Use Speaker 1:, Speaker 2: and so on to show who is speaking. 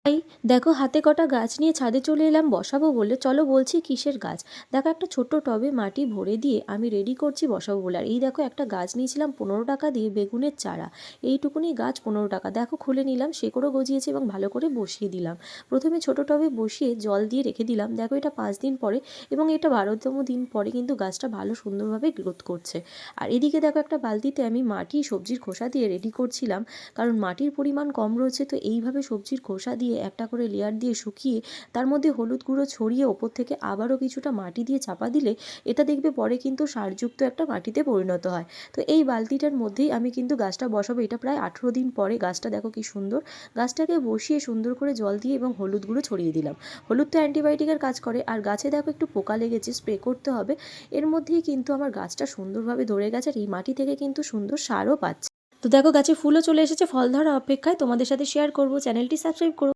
Speaker 1: এই দেখো হাতে কটা গাছ নিয়ে ছাদে চলে এলাম বসাবো বলে। চলো বলছি কিসের গাছ। দেখো একটা ছোট্ট টবে মাটি ভরে দিয়ে আমি রেডি করছি বসাবো বলে। আর এই দেখো একটা গাছ নিয়েছিলাম 15 টাকা দিয়ে, বেগুনের চারা। এইটুকুনি গাছ 15 টাকা। দেখো খুলে নিলাম, শেকড়ও গজিয়েছে এবং ভালো করে বসিয়ে দিলাম। প্রথমে ছোট টবে বসিয়ে জল দিয়ে রেখে দিলাম। দেখো এটা 5 দিন পরে এবং এটা 12তম দিন পরে কিন্তু গাছটা ভালো সুন্দরভাবে গ্রোথ করছে। আর এদিকে দেখো একটা বালতিতে আমি মাটি সবজির খোসা দিয়ে রেডি করছিলাম, কারণ মাটির পরিমাণ কম রয়েছে। তো এইভাবে সবজির খোসা দিয়ে একটা করে লেয়ার দিয়ে শুকিয়ে তার মধ্যে হলুদ গুঁড়ো ছড়িয়ে ওপর থেকে আবারও কিছুটা মাটি দিয়ে চাপা দিলে এটা দেখবে পরে কিন্তু সারযুক্ত একটা মাটিতে পরিণত হয়। তো এই বালতিটার মধ্যেই আমি কিন্তু গাছটা বসাবো। এটা প্রায় 18 দিন পরে গাছটা দেখো কি সুন্দর। গাছটাকে বসিয়ে সুন্দর করে জল দিয়ে এবং হলুদ গুঁড়ো ছড়িয়ে দিলাম। হলুদ তো অ্যান্টিবায়োটিকের কাজ করে। আর গাছে দেখো একটু পোকা লেগেছে, স্প্রে করতে হবে। এর মধ্যেই কিন্তু আমার গাছটা সুন্দরভাবে ধরে গেছে আর এই মাটি থেকে কিন্তু সুন্দর সারও পাচ্ছে। তো দেখো গাছে ফুলও চলে এসেছে, ফল ধরা অপেক্ষায়। তোমাদের সাথে শেয়ার করব। চ্যানেলটি সাবস্ক্রাইব করো।